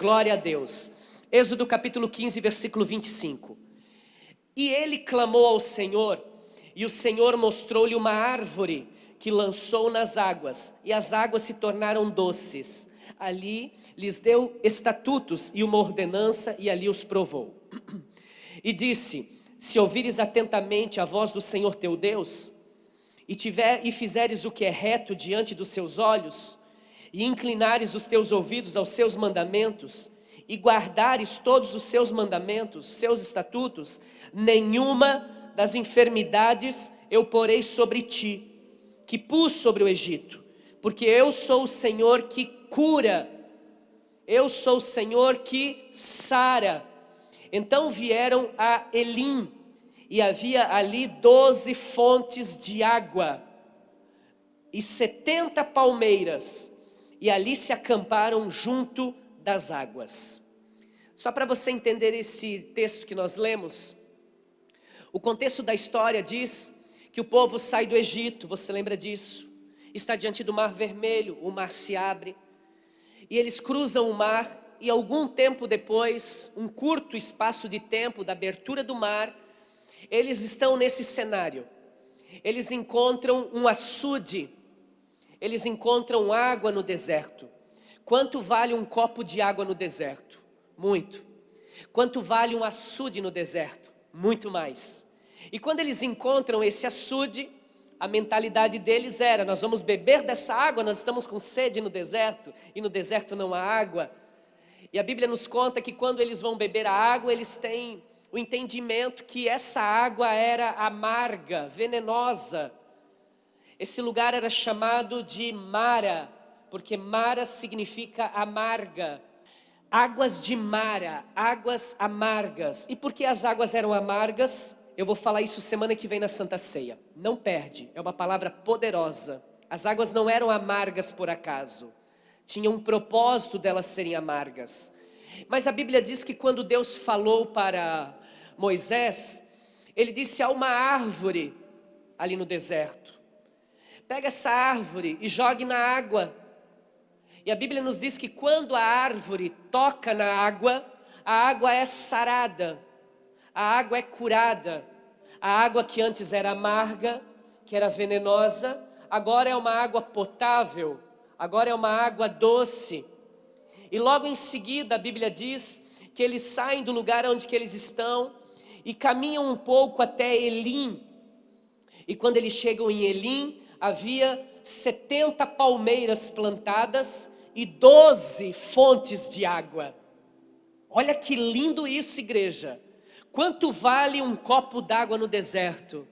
Glória a Deus. Êxodo capítulo 15, versículo 25. E ele clamou ao Senhor, e o Senhor mostrou-lhe uma árvore que lançou nas águas, e as águas se tornaram doces. Ali lhes deu estatutos e uma ordenança, e ali os provou. E disse: se ouvires atentamente a voz do Senhor teu Deus, e fizeres o que é reto diante dos seus olhos, e inclinares os teus ouvidos aos seus mandamentos, e guardares todos os seus mandamentos, seus estatutos, nenhuma das enfermidades eu porei sobre ti, que pus sobre o Egito, porque eu sou o Senhor que cura, eu sou o Senhor que sara. Então vieram a Elim, e havia ali 12 fontes de água, e 70 palmeiras, e ali se acamparam junto das águas. Só para você entender esse texto que nós lemos, o contexto da história diz que o povo sai do Egito, você lembra disso? Está diante do Mar Vermelho, o mar se abre, e eles cruzam o mar, e algum tempo depois, um curto espaço de tempo da abertura do mar, eles estão nesse cenário. Eles encontram um açude, eles encontram água no deserto. Quanto vale um copo de água no deserto? Muito. Quanto vale um açude no deserto? Muito mais. E quando eles encontram esse açude, a mentalidade deles era: nós vamos beber dessa água, nós estamos com sede no deserto, e no deserto não há água. E a Bíblia nos conta que quando eles vão beber a água, eles têm o entendimento que essa água era amarga, venenosa. Esse lugar era chamado de Mara, porque Mara significa amarga. Águas de Mara, águas amargas. E por que as águas eram amargas? Eu vou falar isso semana que vem na Santa Ceia. Não perde, é uma palavra poderosa. As águas não eram amargas por acaso. Tinha um propósito delas serem amargas. Mas a Bíblia diz que quando Deus falou para Moisés, ele disse: há uma árvore ali no deserto. Pega essa árvore e jogue na água. E a Bíblia nos diz que quando a árvore toca na água, a água é sarada, a água é curada. A água que antes era amarga, que era venenosa, agora é uma água potável, agora é uma água doce. E logo em seguida a Bíblia diz que eles saem do lugar onde que eles estão e caminham um pouco até Elim. E quando eles chegam em Elim, havia 70 palmeiras plantadas e 12 fontes de água. Olha que lindo isso, igreja. Quanto vale um copo d'água no deserto?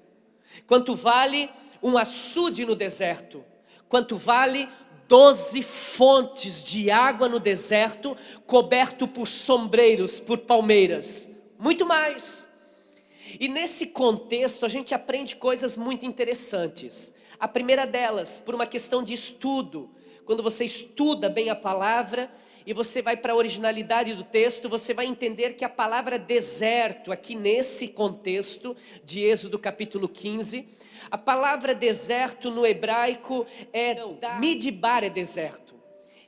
Quanto vale um açude no deserto? Quanto vale 12 fontes de água no deserto, coberto por sombreiros, por palmeiras? Muito mais. E nesse contexto a gente aprende coisas muito interessantes. A primeira delas, por uma questão de estudo, quando você estuda bem a palavra e você vai para a originalidade do texto, você vai entender que a palavra deserto, aqui nesse contexto de Êxodo capítulo 15, a palavra deserto no hebraico é midbar, é deserto.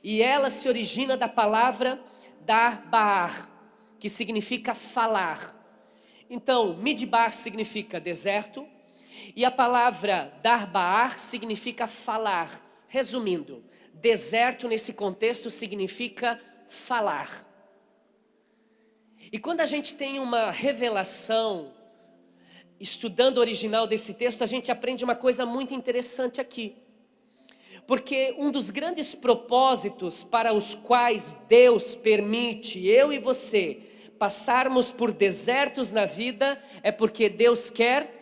E ela se origina da palavra dar-baar, que significa falar. Então, midbar significa deserto, e a palavra dar-baar significa falar. Resumindo, deserto nesse contexto significa falar. E quando a gente tem uma revelação, estudando o original desse texto, a gente aprende uma coisa muito interessante aqui. Porque um dos grandes propósitos para os quais Deus permite eu e você passarmos por desertos na vida é porque Deus quer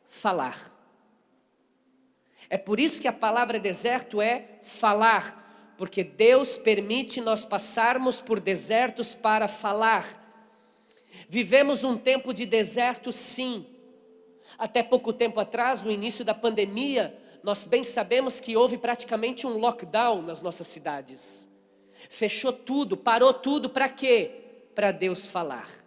falar. É por isso que a palavra deserto é falar, porque Deus permite nós passarmos por desertos para falar. Vivemos um tempo de deserto, sim. Até pouco tempo atrás, no início da pandemia, nós bem sabemos que houve praticamente um lockdown nas nossas cidades. Fechou tudo, parou tudo, para quê? Para Deus falar.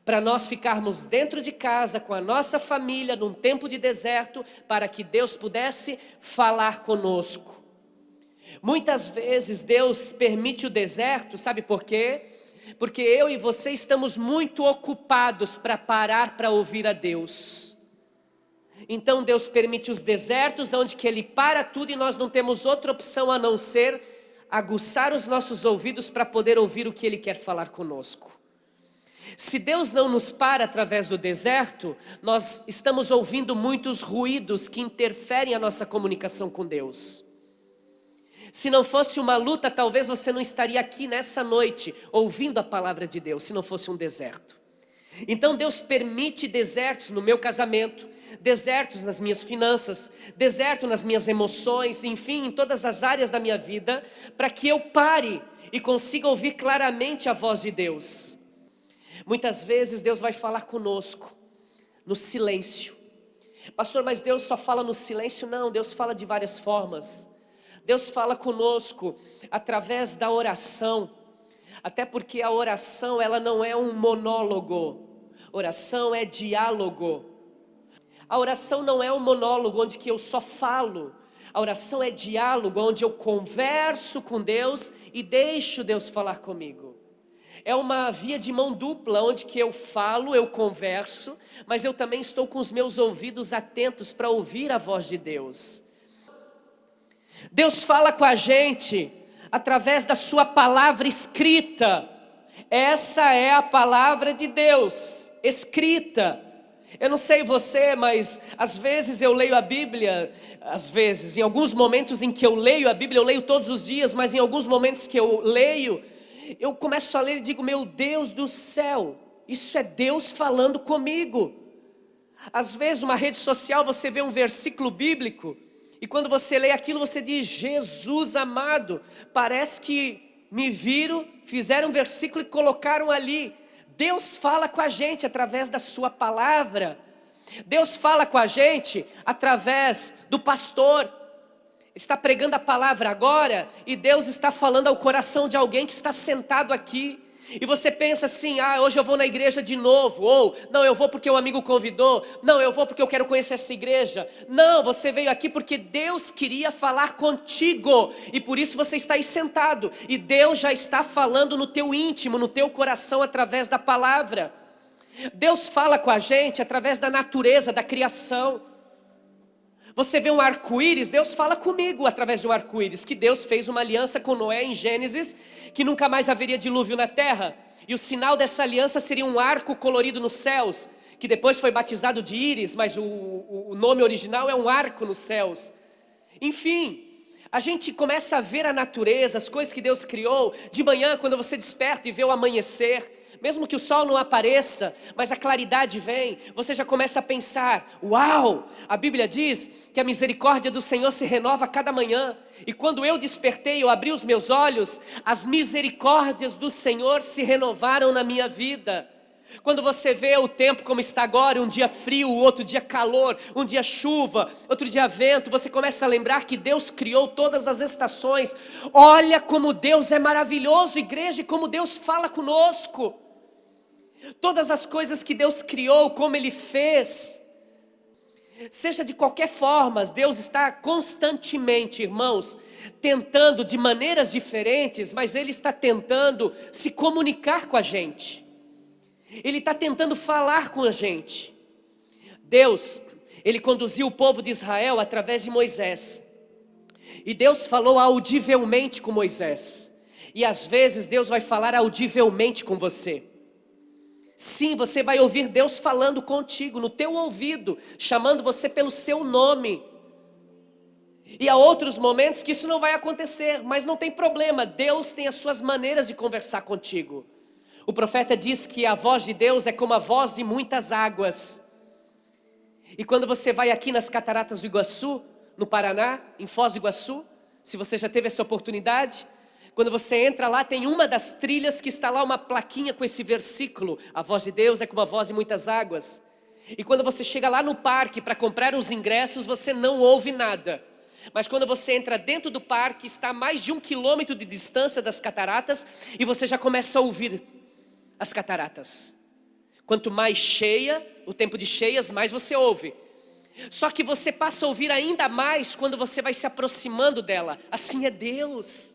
Para nós ficarmos dentro de casa com a nossa família num tempo de deserto, para que Deus pudesse falar conosco. Muitas vezes Deus permite o deserto, sabe por quê? Porque eu e você estamos muito ocupados para parar para ouvir a Deus. Então Deus permite os desertos, onde que Ele para tudo e nós não temos outra opção a não ser aguçar os nossos ouvidos para poder ouvir o que Ele quer falar conosco. Se Deus não nos para através do deserto, nós estamos ouvindo muitos ruídos que interferem a nossa comunicação com Deus. Se não fosse uma luta, talvez você não estaria aqui nessa noite, ouvindo a palavra de Deus, se não fosse um deserto. Então Deus permite desertos no meu casamento, desertos nas minhas finanças, deserto nas minhas emoções, enfim, em todas as áreas da minha vida, para que eu pare e consiga ouvir claramente a voz de Deus. Muitas vezes Deus vai falar conosco no silêncio. Pastor, mas Deus só fala no silêncio? Não, Deus fala de várias formas. Deus fala conosco através da oração. Até porque a oração, ela não é um monólogo. Oração é diálogo. A oração não é um monólogo onde que eu só falo. A oração é diálogo, onde eu converso com Deus e deixo Deus falar comigo. É uma via de mão dupla, onde que eu falo, eu converso, mas eu também estou com os meus ouvidos atentos para ouvir a voz de Deus. Deus fala com a gente através da sua palavra escrita. Essa é a palavra de Deus, escrita. Eu não sei você, mas às vezes eu leio a Bíblia, em alguns momentos em que eu leio a Bíblia, eu leio todos os dias, mas em alguns momentos que eu leio, eu começo a ler e digo, meu Deus do céu, isso é Deus falando comigo. Às vezes numa rede social você vê um versículo bíblico, e quando você lê aquilo você diz, Jesus amado, parece que me viram, fizeram um versículo e colocaram ali. Deus fala com a gente através da sua palavra. Deus fala com a gente através do pastor. Está pregando a palavra agora e Deus está falando ao coração de alguém que está sentado aqui. E você pensa assim, hoje eu vou na igreja de novo. Ou, não, eu vou porque o amigo convidou. Não, eu vou porque eu quero conhecer essa igreja. Não, você veio aqui porque Deus queria falar contigo. E por isso você está aí sentado. E Deus já está falando no teu íntimo, no teu coração através da palavra. Deus fala com a gente através da natureza, da criação. Você vê um arco-íris, Deus fala comigo através de um arco-íris, que Deus fez uma aliança com Noé em Gênesis, que nunca mais haveria dilúvio na terra, e o sinal dessa aliança seria um arco colorido nos céus, que depois foi batizado de íris, mas o nome original é um arco nos céus. Enfim, a gente começa a ver a natureza, as coisas que Deus criou, de manhã quando você desperta e vê o amanhecer, mesmo que o sol não apareça, mas a claridade vem, você já começa a pensar, uau, a Bíblia diz que a misericórdia do Senhor se renova a cada manhã, e quando eu despertei, eu abri os meus olhos, as misericórdias do Senhor se renovaram na minha vida. Quando você vê o tempo como está agora, um dia frio, outro dia calor, um dia chuva, outro dia vento, você começa a lembrar que Deus criou todas as estações. Olha como Deus é maravilhoso, igreja, e como Deus fala conosco. Todas as coisas que Deus criou, como Ele fez, seja de qualquer forma, Deus está constantemente, irmãos, tentando de maneiras diferentes, mas Ele está tentando se comunicar com a gente. Ele está tentando falar com a gente. Deus, Ele conduziu o povo de Israel através de Moisés. E Deus falou audivelmente com Moisés. E às vezes Deus vai falar audivelmente com você. Sim, você vai ouvir Deus falando contigo, no teu ouvido, chamando você pelo seu nome. E há outros momentos que isso não vai acontecer, mas não tem problema, Deus tem as suas maneiras de conversar contigo. O profeta diz que a voz de Deus é como a voz de muitas águas. E quando você vai aqui nas Cataratas do Iguaçu, no Paraná, em Foz do Iguaçu, se você já teve essa oportunidade, quando você entra lá, tem uma das trilhas que está lá uma plaquinha com esse versículo. A voz de Deus é como a voz de muitas águas. E quando você chega lá no parque para comprar os ingressos, você não ouve nada. Mas quando você entra dentro do parque, está a mais de 1 quilômetro de distância das cataratas, e você já começa a ouvir as cataratas. Quanto mais cheia, o tempo de cheias, mais você ouve. Só que você passa a ouvir ainda mais quando você vai se aproximando dela. Assim é Deus.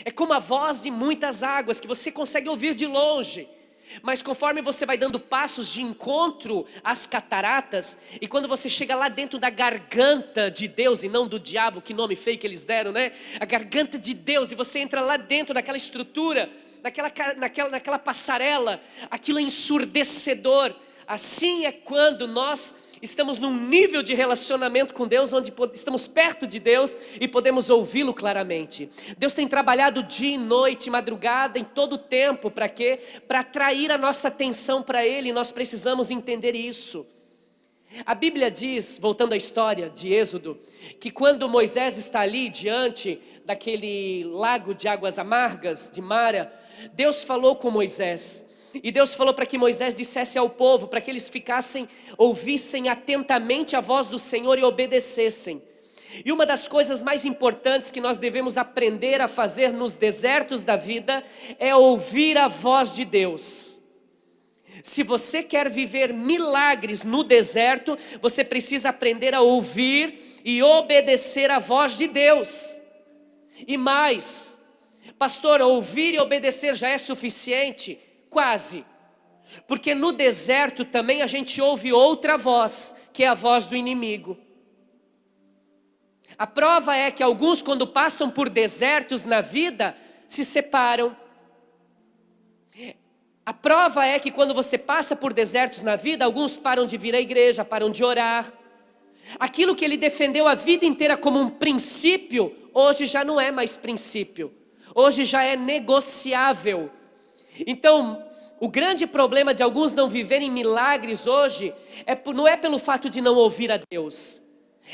É como a voz de muitas águas que você consegue ouvir de longe. Mas conforme você vai dando passos de encontro às cataratas, e quando você chega lá dentro da garganta de Deus e não do diabo, que nome feio que eles deram, né? A garganta de Deus, e você entra lá dentro daquela estrutura, naquela passarela, aquilo é ensurdecedor. Assim é quando nós estamos num nível de relacionamento com Deus, onde estamos perto de Deus e podemos ouvi-lo claramente. Deus tem trabalhado dia e noite, madrugada, em todo o tempo, para quê? Para atrair a nossa atenção para Ele, e nós precisamos entender isso. A Bíblia diz, voltando à história de Êxodo, que quando Moisés está ali diante daquele lago de águas amargas, de Mara, Deus falou com Moisés. E Deus falou para que Moisés dissesse ao povo, para que eles ouvissem atentamente a voz do Senhor e obedecessem. E uma das coisas mais importantes que nós devemos aprender a fazer nos desertos da vida é ouvir a voz de Deus. Se você quer viver milagres no deserto, você precisa aprender a ouvir e obedecer a voz de Deus. E mais, pastor, ouvir e obedecer já é suficiente? Quase, porque no deserto também a gente ouve outra voz, que é a voz do inimigo. A prova é que alguns, quando passam por desertos na vida, se separam. A prova é que quando você passa por desertos na vida, alguns param de vir à igreja, param de orar. Aquilo que ele defendeu a vida inteira como um princípio, hoje já não é mais princípio, hoje já é negociável. Então, o grande problema de alguns não viverem milagres hoje não é pelo fato de não ouvir a Deus,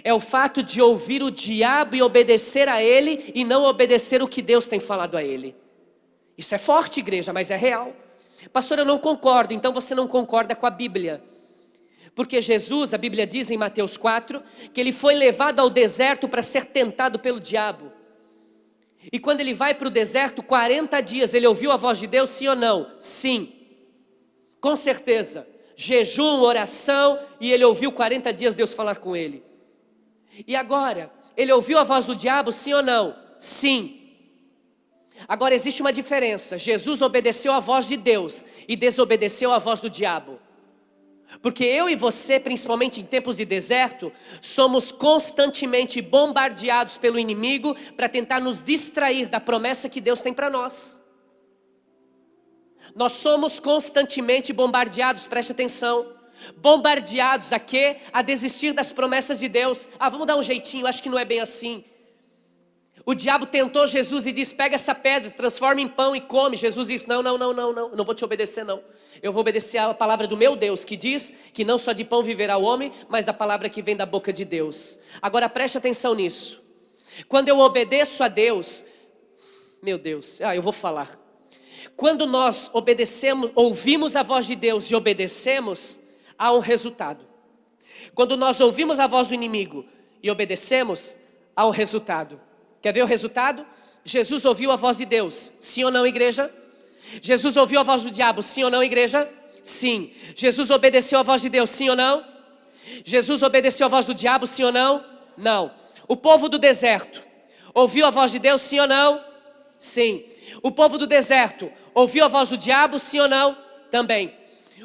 é o fato de ouvir o diabo e obedecer a ele e não obedecer o que Deus tem falado a ele. Isso é forte, igreja, mas é real. Pastor, eu não concordo. Então você não concorda com a Bíblia, porque Jesus, a Bíblia diz em Mateus 4, que ele foi levado ao deserto para ser tentado pelo diabo. E quando ele vai para o deserto, 40 dias, ele ouviu a voz de Deus, sim ou não? Sim, com certeza. Jejum, oração, e ele ouviu 40 dias Deus falar com ele. E agora, ele ouviu a voz do diabo, sim ou não? Sim. Agora existe uma diferença. Jesus obedeceu a voz de Deus e desobedeceu a voz do diabo. Porque eu e você, principalmente em tempos de deserto, somos constantemente bombardeados pelo inimigo para tentar nos distrair da promessa que Deus tem para nós. Nós somos constantemente bombardeados, preste atenção, bombardeados a quê? A desistir das promessas de Deus. Vamos dar um jeitinho, acho que não é bem assim. O diabo tentou Jesus e disse, pega essa pedra, transforma em pão e come. Jesus disse, não, não vou te obedecer não. Eu vou obedecer a palavra do meu Deus, que diz que não só de pão viverá o homem, mas da palavra que vem da boca de Deus. Agora preste atenção nisso. Quando eu obedeço a Deus, meu Deus, eu vou falar. Quando nós obedecemos, ouvimos a voz de Deus e obedecemos, há um resultado. Quando nós ouvimos a voz do inimigo e obedecemos, há um resultado. Quer ver o resultado? Jesus ouviu a voz de Deus, sim ou não, igreja? Jesus ouviu a voz do diabo, sim ou não, igreja? Sim. Jesus obedeceu a voz de Deus, sim ou não? Jesus obedeceu a voz do diabo, sim ou não? Não. O povo do deserto ouviu a voz de Deus, sim ou não? Sim. O povo do deserto ouviu a voz do diabo, sim ou não? Também.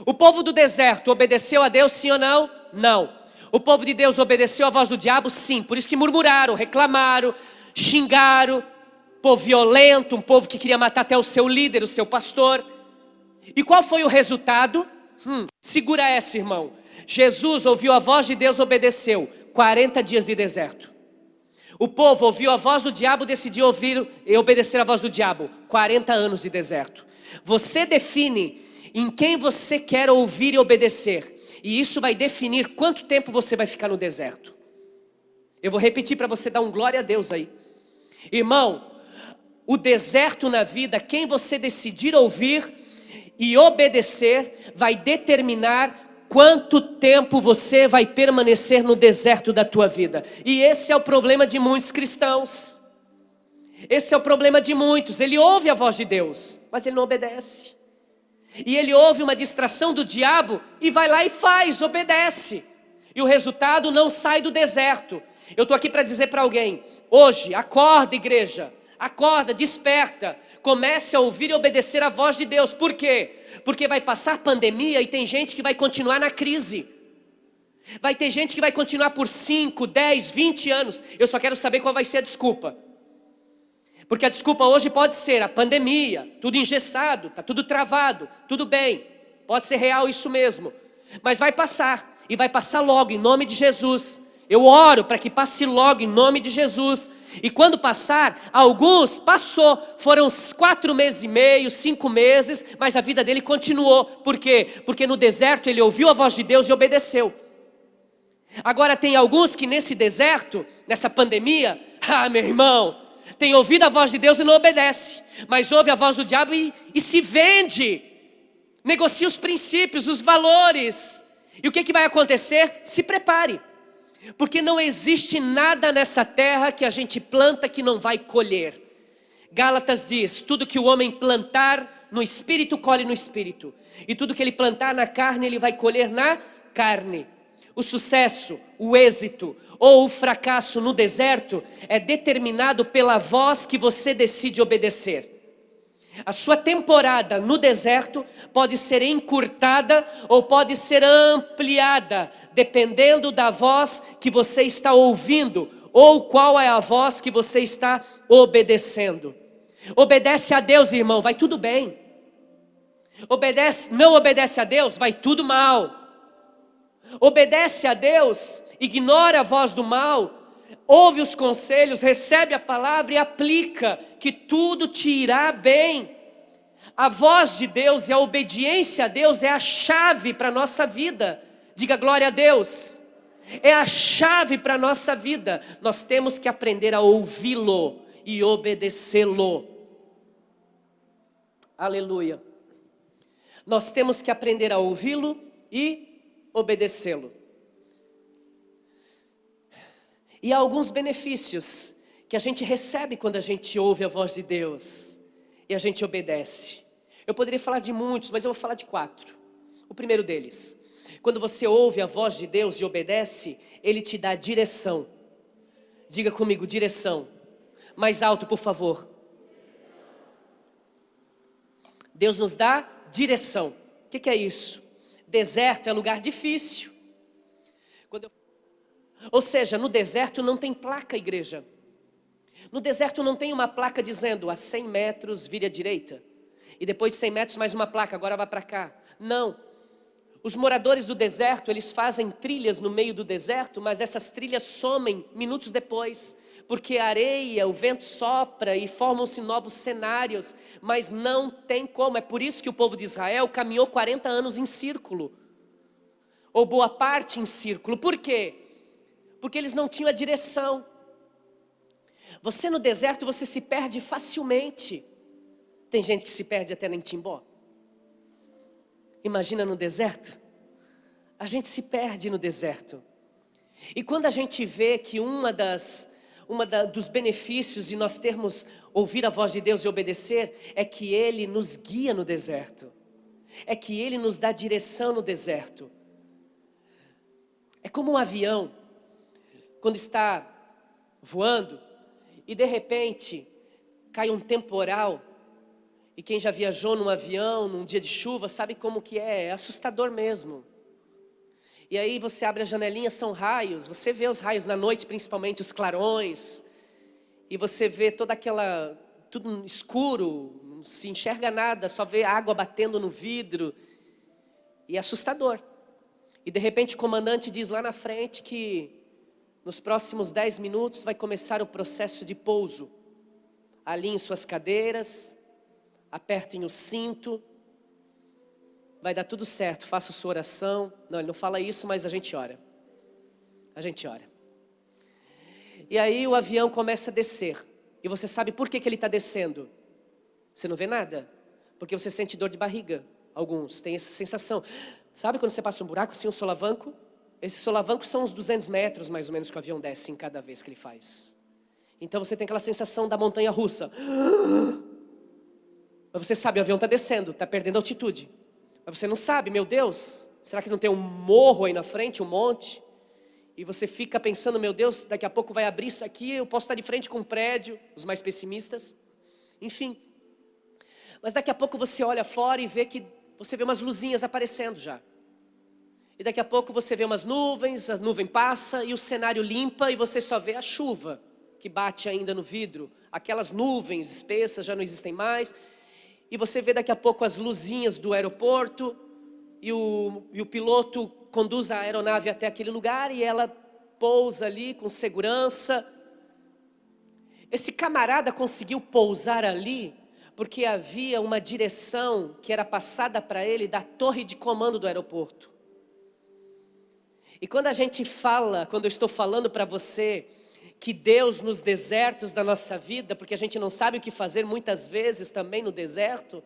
O povo do deserto obedeceu a Deus, sim ou não? Não. O povo de Deus obedeceu a voz do diabo, sim. Por isso que murmuraram, reclamaram, xingaram, povo violento, um povo que queria matar até o seu líder, o seu pastor. E qual foi o resultado? Segura essa, irmão. Jesus ouviu a voz de Deus, obedeceu. 40 dias de deserto. O povo ouviu a voz do diabo, decidiu ouvir e obedecer a voz do diabo. 40 anos de deserto. Você define em quem você quer ouvir e obedecer. E isso vai definir quanto tempo você vai ficar no deserto. Eu vou repetir para você dar um glória a Deus aí. Irmão, o deserto na vida, quem você decidir ouvir e obedecer, vai determinar quanto tempo você vai permanecer no deserto da tua vida. E esse é o problema de muitos cristãos. Esse é o problema de muitos. Ele ouve a voz de Deus, mas ele não obedece. E ele ouve uma distração do diabo e vai lá e faz, obedece. E o resultado não sai do deserto. Eu estou aqui para dizer para alguém, hoje, acorda igreja, acorda, desperta, comece a ouvir e obedecer a voz de Deus. Por quê? Porque vai passar pandemia e tem gente que vai continuar na crise. Vai ter gente que vai continuar por 5, 10, 20 anos. Eu só quero saber qual vai ser a desculpa. Porque a desculpa hoje pode ser a pandemia, tudo engessado, está tudo travado, tudo bem. Pode ser real isso mesmo. Mas vai passar, e vai passar logo em nome de Jesus. Eu oro para que passe logo em nome de Jesus. E quando passar, alguns passou, foram 4 meses e meio, 5 meses, mas a vida dele continuou. Por quê? Porque no deserto ele ouviu a voz de Deus e obedeceu. Agora tem alguns que nesse deserto, nessa pandemia, meu irmão, tem ouvido a voz de Deus e não obedece, mas ouve a voz do diabo e se vende, negocia os princípios, os valores. E o que vai acontecer? Se prepare. Porque não existe nada nessa terra que a gente planta que não vai colher. Gálatas diz, tudo que o homem plantar no espírito, colhe no espírito. E tudo que ele plantar na carne, ele vai colher na carne. O sucesso, o êxito ou o fracasso no deserto é determinado pela voz que você decide obedecer. A sua temporada no deserto pode ser encurtada ou pode ser ampliada, dependendo da voz que você está ouvindo, ou qual é a voz que você está obedecendo. Obedece a Deus, irmão, vai tudo bem. Não obedece a Deus, vai tudo mal. Obedece a Deus, ignora a voz do mal, ouve os conselhos, recebe a palavra e aplica, que tudo te irá bem. A voz de Deus e a obediência a Deus é a chave para a nossa vida. Diga glória a Deus. É a chave para a nossa vida. Nós temos que aprender a ouvi-lo e obedecê-lo. Aleluia. Nós temos que aprender a ouvi-lo e obedecê-lo. E há alguns benefícios que a gente recebe quando a gente ouve a voz de Deus e a gente obedece. Eu poderia falar de muitos, mas eu vou falar de 4. O primeiro deles, quando você ouve a voz de Deus e obedece, Ele te dá direção. Diga comigo, direção. Mais alto, por favor. Deus nos dá direção. O que é isso? Deserto é lugar difícil. Ou seja, no deserto não tem placa, igreja. No deserto não tem uma placa dizendo a 100 metros vire à direita. E depois de 100 metros mais uma placa, agora vai para cá. Não. Os moradores do deserto, eles fazem trilhas no meio do deserto, mas essas trilhas somem minutos depois. Porque a areia, o vento sopra e formam-se novos cenários. Mas não tem como. É por isso que o povo de Israel caminhou 40 anos em círculo. Ou boa parte em círculo. Por quê? Porque eles não tinham a direção. Você no deserto, você se perde facilmente. Tem gente que se perde até nem Timbó. Imagina no deserto. A gente se perde no deserto. E quando a gente vê que dos benefícios de nós termos ouvir a voz de Deus e obedecer, é que Ele nos guia no deserto. É que Ele nos dá direção no deserto. É como um avião, quando está voando, e de repente cai um temporal. E quem já viajou num avião, num dia de chuva, sabe como que é assustador mesmo. E aí você abre a janelinha, são raios, você vê os raios na noite, principalmente os clarões. E você vê tudo escuro, não se enxerga nada, só vê água batendo no vidro. E é assustador. E de repente o comandante diz lá na frente que nos próximos 10 minutos vai começar o processo de pouso. Alinhem suas cadeiras. Apertem o cinto, vai dar tudo certo, faça sua oração. Não, ele não fala isso, mas a gente ora. A gente ora. E aí o avião começa a descer. E você sabe por que ele está descendo? Você não vê nada? Porque você sente dor de barriga. Alguns têm essa sensação. Sabe quando você passa um buraco assim, um solavanco? Esses solavancos são uns 200 metros mais ou menos que o avião desce em cada vez que ele faz. Então você tem aquela sensação da montanha russa. Mas você sabe, o avião está descendo, está perdendo altitude. Mas você não sabe, meu Deus, será que não tem um morro aí na frente, um monte? e você fica pensando, meu Deus, daqui a pouco vai abrir isso aqui, eu posso estar de frente com um prédio, os mais pessimistas. Enfim. Mas daqui a pouco você olha fora e você vê umas luzinhas aparecendo já. E daqui a pouco você vê umas nuvens, a nuvem passa e o cenário limpa e você só vê a chuva que bate ainda no vidro. Aquelas nuvens espessas já não existem mais. E você vê daqui a pouco as luzinhas do aeroporto e o piloto conduz a aeronave até aquele lugar e ela pousa ali com segurança. Esse camarada conseguiu pousar ali porque havia uma direção que era passada para ele da torre de comando do aeroporto. E quando eu estou falando para você que Deus nos desertos da nossa vida, porque a gente não sabe o que fazer muitas vezes também no deserto,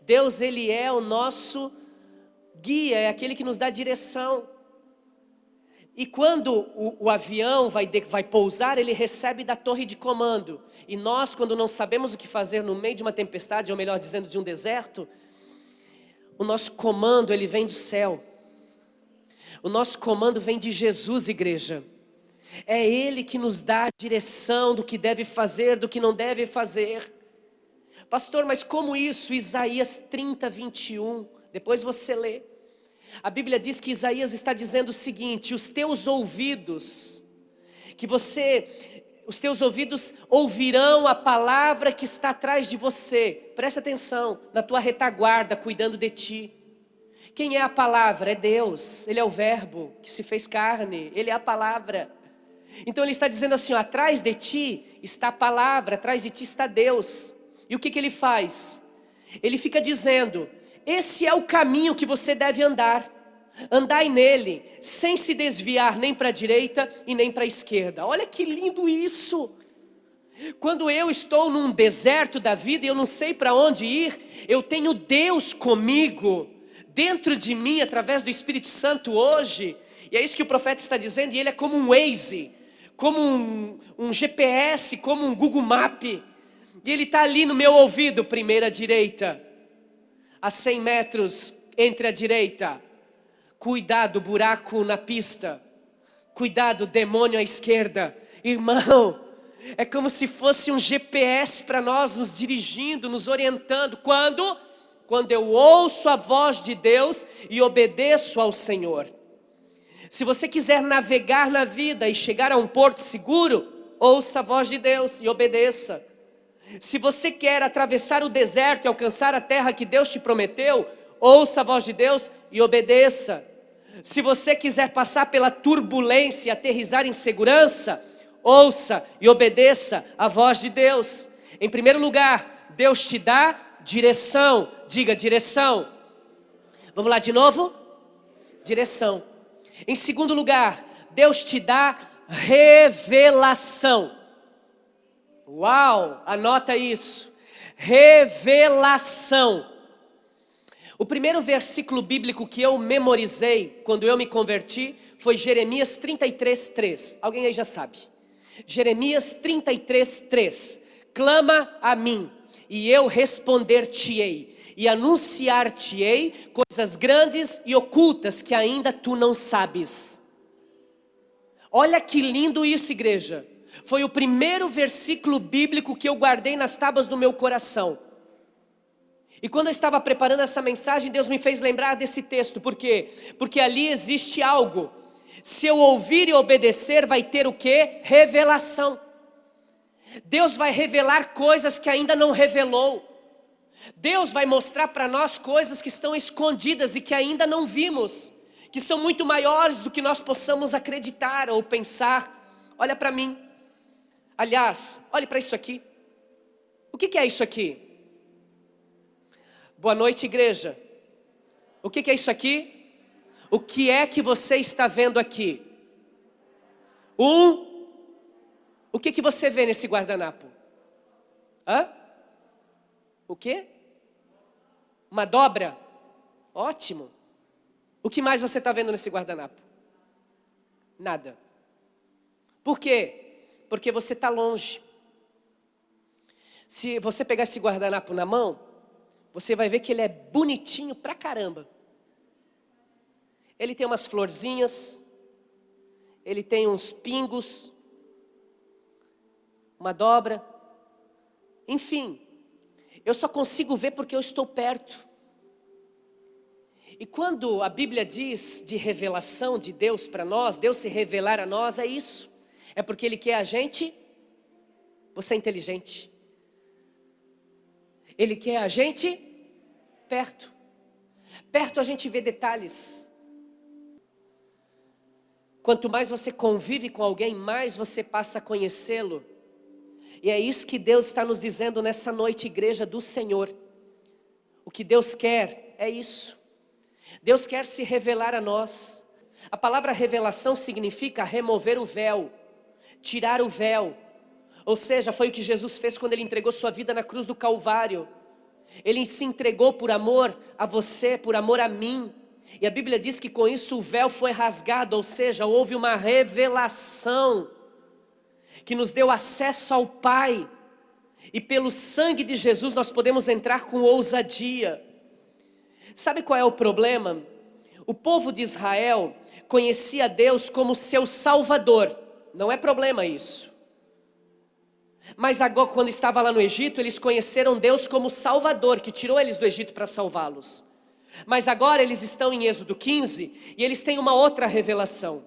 Deus Ele é o nosso guia, é aquele que nos dá direção. E quando o avião vai pousar, ele recebe da torre de comando. E nós, quando não sabemos o que fazer no meio de uma tempestade, ou melhor dizendo, de um deserto, o nosso comando, ele vem do céu. O nosso comando vem de Jesus, igreja. É Ele que nos dá a direção do que deve fazer, do que não deve fazer. Pastor, mas como isso? Isaías 30, 21. Depois você lê. A Bíblia diz que Isaías está dizendo o seguinte: os teus ouvidos ouvirão a palavra que está atrás de você. Presta atenção, na tua retaguarda, cuidando de ti. Quem é a palavra? É Deus. Ele é o verbo que se fez carne. Ele é a palavra. Então ele está dizendo assim, ó, atrás de ti está a palavra, atrás de ti está Deus. E o que ele faz? Ele fica dizendo, esse é o caminho que você deve andar. Andai nele, sem se desviar nem para a direita e nem para a esquerda. Olha que lindo isso. Quando eu estou num deserto da vida e eu não sei para onde ir, eu tenho Deus comigo, dentro de mim, através do Espírito Santo hoje. E é isso que o profeta está dizendo, e ele é como um Waze, como um GPS, como um Google Map. E ele está ali no meu ouvido, primeira direita, a 100 metros entre a direita. Cuidado, buraco na pista. Cuidado, demônio à esquerda. Irmão, é como se fosse um GPS para nós, nos dirigindo, nos orientando. Quando eu ouço a voz de Deus e obedeço ao Senhor. Se você quiser navegar na vida e chegar a um porto seguro, ouça a voz de Deus e obedeça. Se você quer atravessar o deserto e alcançar a terra que Deus te prometeu, ouça a voz de Deus e obedeça. Se você quiser passar pela turbulência e aterrissar em segurança, ouça e obedeça a voz de Deus. Em primeiro lugar, Deus te dá direção. Diga direção. Vamos lá de novo? Direção. Em segundo lugar, Deus te dá revelação. Uau, anota isso. Revelação. O primeiro versículo bíblico que eu memorizei quando eu me converti foi Jeremias 33, 3. Alguém aí já sabe. Jeremias 33, 3. Clama a mim e eu responder-te-ei e anunciar-te-ei coisas grandes e ocultas que ainda tu não sabes. Olha que lindo isso, igreja. Foi o primeiro versículo bíblico que eu guardei nas tábuas do meu coração. E quando eu estava preparando essa mensagem, Deus me fez lembrar desse texto. Por quê? Porque ali existe algo. Se eu ouvir e obedecer, vai ter o quê? Revelação. Deus vai revelar coisas que ainda não revelou. Deus vai mostrar para nós coisas que estão escondidas e que ainda não vimos, que são muito maiores do que nós possamos acreditar ou pensar. Olha para mim. Aliás, olhe para isso aqui. O que é isso aqui? Boa noite, igreja. O que é isso aqui? O que é que você está vendo aqui? O que você vê nesse guardanapo? Hã? O quê? Uma dobra? Ótimo. O que mais você está vendo nesse guardanapo? Nada. Por quê? Porque você está longe. Se você pegar esse guardanapo na mão, você vai ver que ele é bonitinho pra caramba. Ele tem umas florzinhas. ele tem uns pingos, uma dobra, enfim, eu só consigo ver porque eu estou perto. E quando a Bíblia diz de revelação de Deus para nós, Deus se revelar a nós, é isso. É porque Ele quer a gente, você é inteligente. Ele quer a gente perto. Perto a gente vê detalhes. Quanto mais você convive com alguém, mais você passa a conhecê-lo. E é isso que Deus está nos dizendo nessa noite, igreja do Senhor. O que Deus quer é isso. Deus quer se revelar a nós. A palavra revelação significa remover o véu, tirar o véu. Ou seja, foi o que Jesus fez quando Ele entregou sua vida na cruz do Calvário. Ele se entregou por amor a você, por amor a mim. E a Bíblia diz que com isso o véu foi rasgado, ou seja, houve uma revelação que nos deu acesso ao Pai. E pelo sangue de Jesus nós podemos entrar com ousadia. Sabe qual é o problema? O povo de Israel conhecia Deus como seu Salvador. Não é problema isso. Mas agora, quando estava lá no Egito, eles conheceram Deus como Salvador, que tirou eles do Egito para salvá-los. Mas agora eles estão em Êxodo 15 e eles têm uma outra revelação.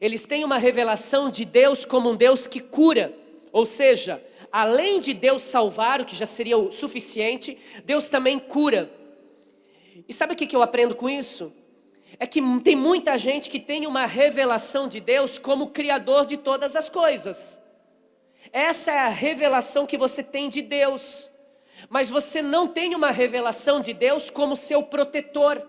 Eles têm uma revelação de Deus como um Deus que cura. Ou seja, além de Deus salvar, o que já seria o suficiente, Deus também cura. E sabe o que eu aprendo com isso? É que tem muita gente que tem uma revelação de Deus como Criador de todas as coisas. Essa é a revelação que você tem de Deus. Mas você não tem uma revelação de Deus como seu protetor.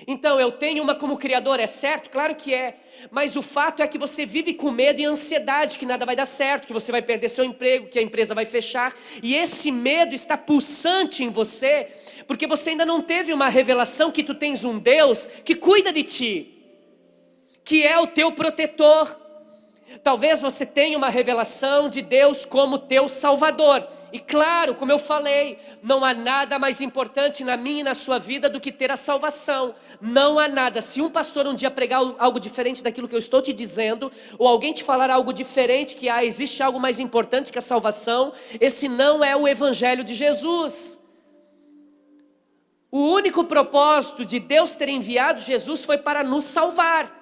Então, eu tenho uma como Criador, é certo? Claro que é. Mas o fato é que você vive com medo e ansiedade, que nada vai dar certo, que você vai perder seu emprego, que a empresa vai fechar. E esse medo está pulsante em você, porque você ainda não teve uma revelação que tu tens um Deus que cuida de ti, que é o teu protetor. Talvez você tenha uma revelação de Deus como teu Salvador. E claro, como eu falei, não há nada mais importante na minha e na sua vida do que ter a salvação. Não há nada. Se um pastor um dia pregar algo diferente daquilo que eu estou te dizendo, ou alguém te falar algo diferente, que existe algo mais importante que a salvação, esse não é o Evangelho de Jesus. O único propósito de Deus ter enviado Jesus foi para nos salvar.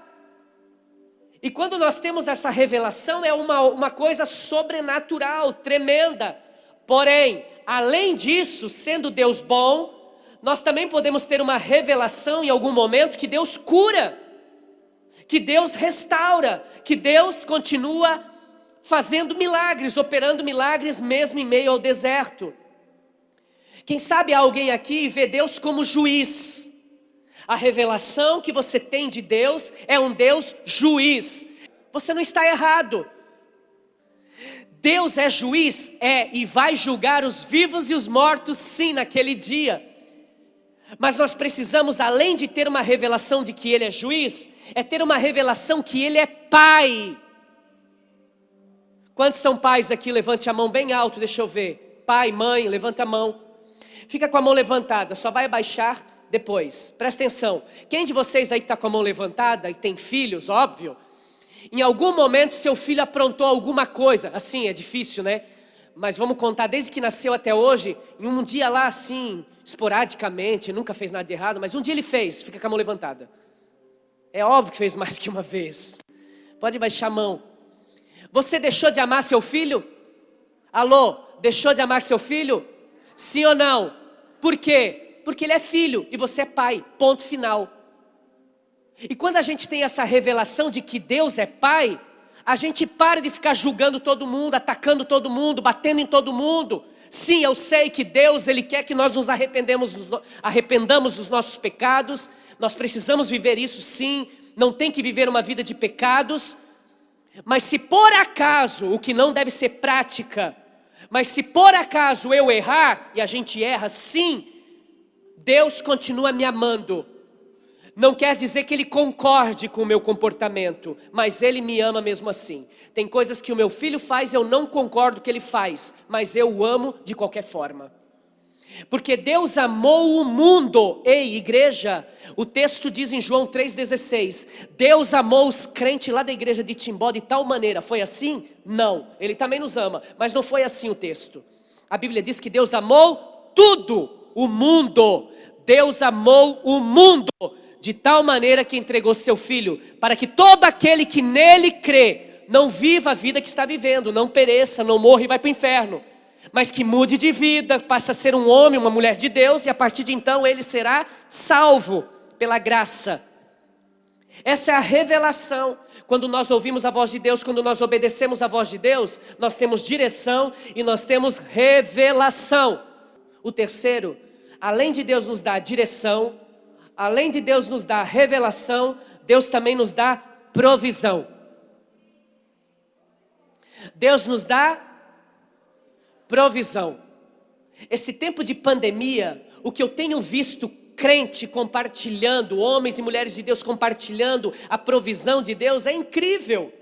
E quando nós temos essa revelação, é uma coisa sobrenatural, tremenda. Porém, além disso, sendo Deus bom, nós também podemos ter uma revelação em algum momento que Deus cura, que Deus restaura, que Deus continua fazendo milagres, operando milagres mesmo em meio ao deserto. Quem sabe há alguém aqui e vê Deus como juiz. A revelação que você tem de Deus é um Deus juiz. Você não está errado. Deus é juiz? É, e vai julgar os vivos e os mortos sim naquele dia. Mas nós precisamos, além de ter uma revelação de que Ele é juiz, é ter uma revelação que Ele é Pai. Quantos são pais aqui? Levante a mão bem alto, deixa eu ver. Pai, mãe, levanta a mão. Fica com a mão levantada, só vai abaixar depois. Presta atenção. Quem de vocês aí que está com a mão levantada e tem filhos, óbvio, em algum momento seu filho aprontou alguma coisa. Assim, é difícil, né? Mas vamos contar desde que nasceu até hoje. Em um dia lá assim, esporadicamente, nunca fez nada de errado, mas um dia ele fez, fica com a mão levantada. É óbvio que fez mais que uma vez. Pode baixar a mão. Você deixou de amar seu filho? Alô, deixou de amar seu filho? Sim ou não? Por quê? Porque ele é filho e você é pai, ponto final. E quando a gente tem essa revelação de que Deus é Pai, a gente para de ficar julgando todo mundo, atacando todo mundo, batendo em todo mundo. Sim, eu sei que Deus, Ele quer que nós nos arrependamos dos nossos pecados. Nós precisamos viver isso sim, não tem que viver uma vida de pecados. Mas se por acaso, o que não deve ser prática, mas se por acaso eu errar, e a gente erra sim, Deus continua me amando. Não quer dizer que Ele concorde com o meu comportamento, mas Ele me ama mesmo assim. Tem coisas que o meu filho faz, eu não concordo que ele faz, mas eu o amo de qualquer forma. Porque Deus amou o mundo. Ei, igreja, o texto diz em João 3,16, Deus amou os crentes lá da igreja de Timbó de tal maneira. Foi assim? Não, Ele também nos ama, mas não foi assim o texto. A Bíblia diz que Deus amou tudo, o mundo. Deus amou o mundo de tal maneira que entregou seu Filho, para que todo aquele que nele crê, não viva a vida que está vivendo, não pereça, não morra e vai para o inferno, mas que mude de vida, passe a ser um homem, uma mulher de Deus, e a partir de então ele será salvo pela graça. Essa é a revelação. Quando nós ouvimos a voz de Deus, quando nós obedecemos a voz de Deus, nós temos direção e nós temos revelação. O terceiro, além de Deus nos dar direção, além de Deus nos dar revelação, Deus também nos dá provisão. Deus nos dá provisão. Esse tempo de pandemia, o que eu tenho visto crente compartilhando, homens e mulheres de Deus compartilhando a provisão de Deus, é incrível.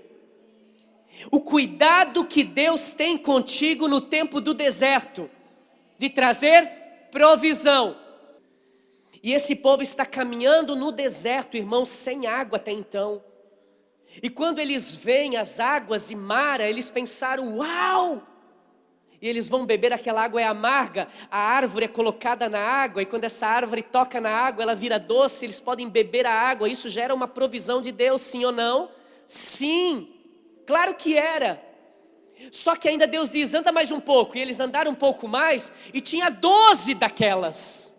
O cuidado que Deus tem contigo no tempo do deserto, de trazer provisão. E esse povo está caminhando no deserto, irmãos, sem água até então. E quando eles veem as águas de Mara, eles pensaram, uau! E eles vão beber, aquela água é amarga, a árvore é colocada na água, e quando essa árvore toca na água, ela vira doce, eles podem beber a água. Isso gera uma provisão de Deus, sim ou não? Sim, claro que era. Só que ainda Deus diz, anda mais um pouco, e eles andaram um pouco mais, e tinha 12 daquelas.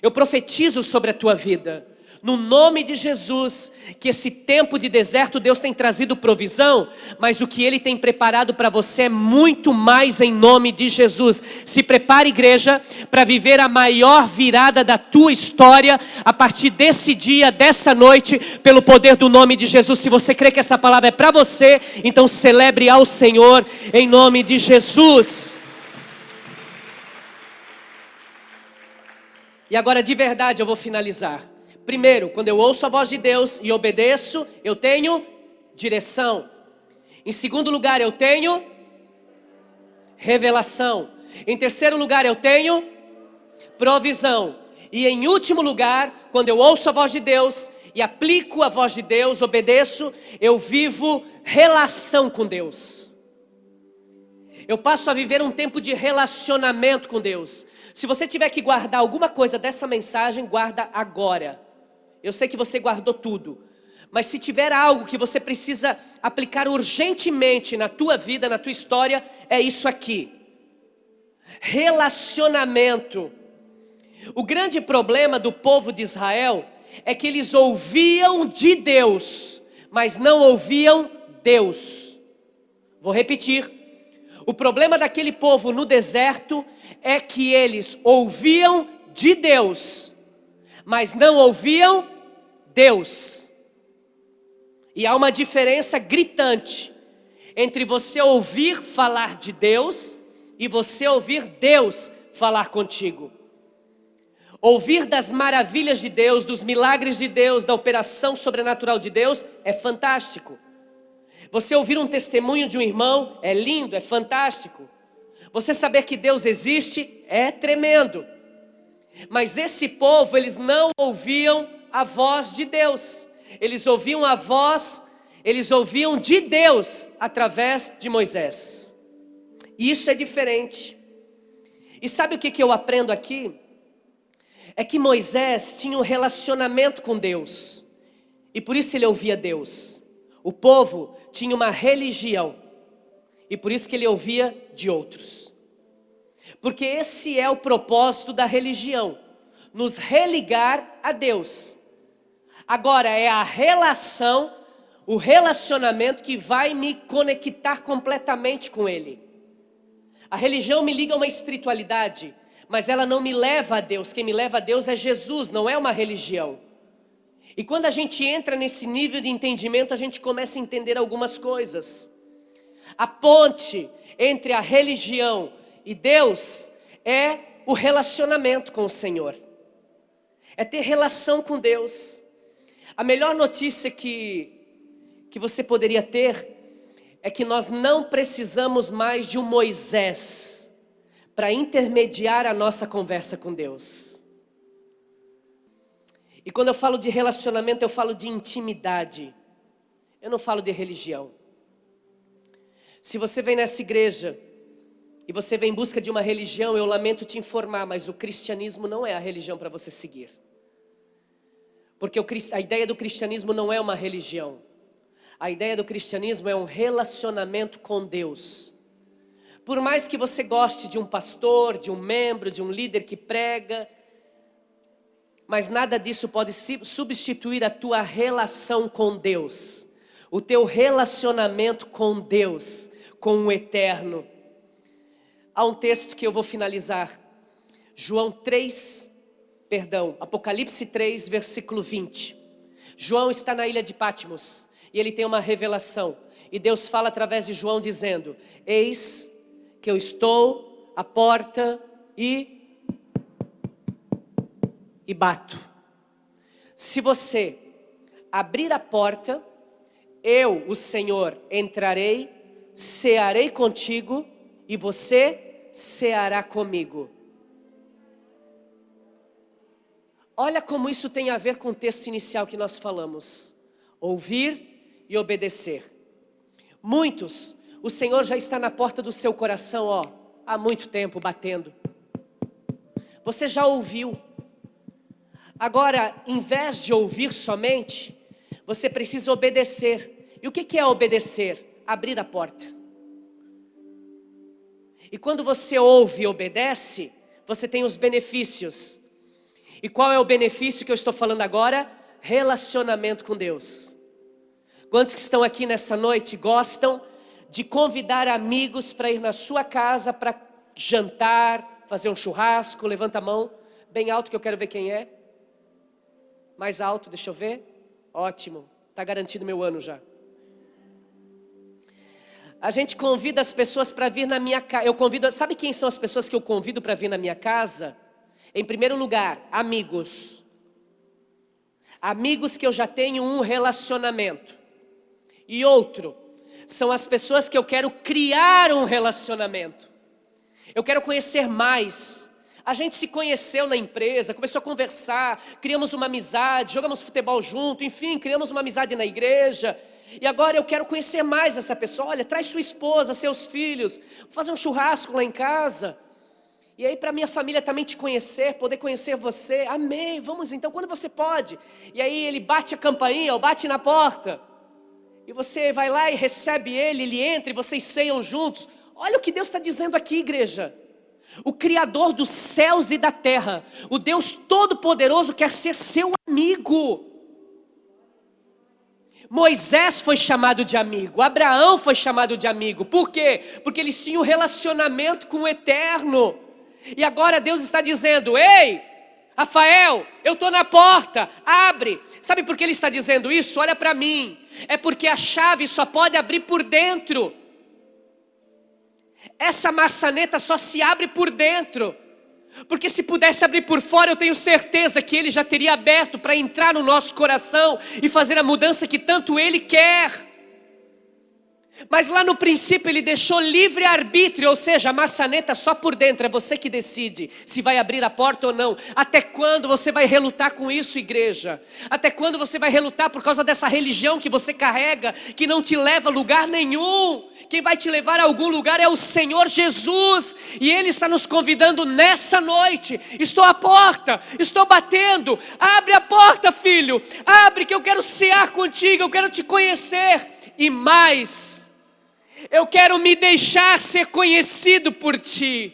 Eu profetizo sobre a tua vida, no nome de Jesus, que esse tempo de deserto Deus tem trazido provisão, mas o que Ele tem preparado para você é muito mais em nome de Jesus. Se prepare, igreja, para viver a maior virada da tua história, a partir desse dia, dessa noite, pelo poder do nome de Jesus. Se você crê que essa palavra é para você, então celebre ao Senhor em nome de Jesus. E agora de verdade eu vou finalizar. Primeiro, quando eu ouço a voz de Deus e obedeço, eu tenho direção. Em segundo lugar, eu tenho revelação. Em terceiro lugar, eu tenho provisão. E em último lugar, quando eu ouço a voz de Deus e aplico a voz de Deus, obedeço, eu vivo relação com Deus. Eu passo a viver um tempo de relacionamento com Deus. Se você tiver que guardar alguma coisa dessa mensagem, guarda agora. Eu sei que você guardou tudo, mas se tiver algo que você precisa aplicar urgentemente na tua vida, na tua história, é isso aqui. Relacionamento. O grande problema do povo de Israel é que eles ouviam de Deus, mas não ouviam Deus. Vou repetir. O problema daquele povo no deserto é que eles ouviam de Deus, mas não ouviam Deus. E há uma diferença gritante entre você ouvir falar de Deus e você ouvir Deus falar contigo. Ouvir das maravilhas de Deus, dos milagres de Deus, da operação sobrenatural de Deus é fantástico. Você ouvir um testemunho de um irmão é lindo, é fantástico. Você saber que Deus existe é tremendo. Mas esse povo, eles não ouviam a voz de Deus. Eles ouviam a voz, eles ouviam de Deus através de Moisés. Isso é diferente. E sabe o que eu aprendo aqui? É que Moisés tinha um relacionamento com Deus. E por isso ele ouvia Deus. O povo tinha uma religião. E por isso que ele ouvia de outros. Porque esse é o propósito da religião, nos religar a Deus. Agora é a relação, o relacionamento que vai me conectar completamente com Ele. A religião me liga a uma espiritualidade, mas ela não me leva a Deus. Quem me leva a Deus é Jesus, não é uma religião. E quando a gente entra nesse nível de entendimento, a gente começa a entender algumas coisas. A ponte entre a religião e Deus é o relacionamento com o Senhor. É ter relação com Deus. A melhor notícia que você poderia ter é que nós não precisamos mais de um Moisés para intermediar a nossa conversa com Deus. E quando eu falo de relacionamento, eu falo de intimidade. Eu não falo de religião. Se você vem nessa igreja e você vem em busca de uma religião, eu lamento te informar, mas o cristianismo não é a religião para você seguir. Porque a ideia do cristianismo não é uma religião. A ideia do cristianismo é um relacionamento com Deus. Por mais que você goste de um pastor, de um membro, de um líder que prega, mas nada disso pode substituir a tua relação com Deus. O teu relacionamento com Deus, com o eterno. Há um texto que eu vou finalizar. Apocalipse 3, versículo 20. João está na ilha de Patmos e ele tem uma revelação. E Deus fala através de João dizendo: eis que eu estou à porta e bato. Se você abrir a porta, eu, o Senhor, entrarei, cearei contigo e você ceará comigo. Olha como isso tem a ver com o texto inicial que nós falamos. Ouvir e obedecer. Muitos, o Senhor já está na porta do seu coração, há muito tempo batendo. Você já ouviu. Agora, em vez de ouvir somente, você precisa obedecer. E o que é obedecer? Abrir a porta. E quando você ouve e obedece, você tem os benefícios. E qual é o benefício que eu estou falando agora? Relacionamento com Deus. Quantos que estão aqui nessa noite gostam de convidar amigos para ir na sua casa para jantar, fazer um churrasco? Levanta a mão bem alto que eu quero ver quem é. Mais alto, deixa eu ver. Ótimo, está garantido meu ano já. A gente convida as pessoas para vir na minha casa. Sabe quem são as pessoas que eu convido para vir na minha casa? Em primeiro lugar, amigos. Amigos que eu já tenho um relacionamento. E outro, são as pessoas que eu quero criar um relacionamento. Eu quero conhecer mais. A gente se conheceu na empresa, começou a conversar, criamos uma amizade, jogamos futebol junto, enfim, criamos uma amizade na igreja. E agora eu quero conhecer mais essa pessoa. Olha, traz sua esposa, seus filhos, vou fazer um churrasco lá em casa. E aí para minha família também te conhecer, poder conhecer você. Amém, vamos então, quando você pode? E aí ele bate a campainha, ou bate na porta. E você vai lá e recebe ele entra e vocês ceiam juntos. Olha o que Deus está dizendo aqui, igreja. O Criador dos céus e da terra, o Deus Todo-Poderoso quer ser seu amigo. Moisés foi chamado de amigo, Abraão foi chamado de amigo. Por quê? Porque eles tinham um relacionamento com o eterno. E agora Deus está dizendo: ei, Rafael, eu estou na porta, abre. Sabe por que Ele está dizendo isso? Olha para mim. É porque a chave só pode abrir por dentro. Essa maçaneta só se abre por dentro. Porque se pudesse abrir por fora, eu tenho certeza que Ele já teria aberto para entrar no nosso coração e fazer a mudança que tanto Ele quer. Mas lá no princípio Ele deixou livre arbítrio, ou seja, a maçaneta só por dentro, é você que decide se vai abrir a porta ou não. Até quando você vai relutar com isso, igreja? Até quando você vai relutar por causa dessa religião que você carrega, que não te leva a lugar nenhum? Quem vai te levar a algum lugar é o Senhor Jesus, e Ele está nos convidando nessa noite. Estou à porta, estou batendo, abre a porta, filho, abre que eu quero cear contigo, eu quero te conhecer, e mais, eu quero me deixar ser conhecido por ti.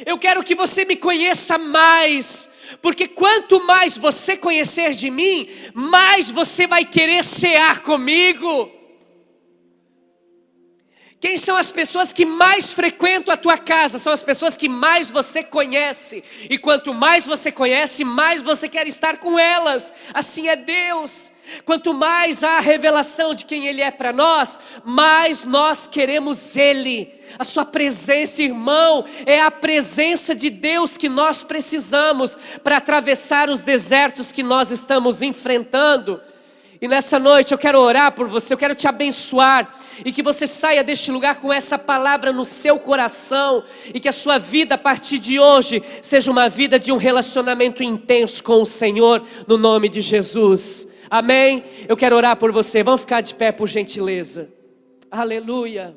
Eu quero que você me conheça mais, porque quanto mais você conhecer de mim, mais você vai querer cear comigo. Quem são as pessoas que mais frequentam a tua casa? São as pessoas que mais você conhece. E quanto mais você conhece, mais você quer estar com elas. Assim é Deus. Quanto mais há a revelação de quem Ele é para nós, mais nós queremos Ele. A sua presença, irmão, é a presença de Deus que nós precisamos para atravessar os desertos que nós estamos enfrentando. E nessa noite eu quero orar por você, eu quero te abençoar, e que você saia deste lugar com essa palavra no seu coração, e que a sua vida a partir de hoje seja uma vida de um relacionamento intenso com o Senhor, no nome de Jesus. Amém? Eu quero orar por você, vamos ficar de pé por gentileza. Aleluia.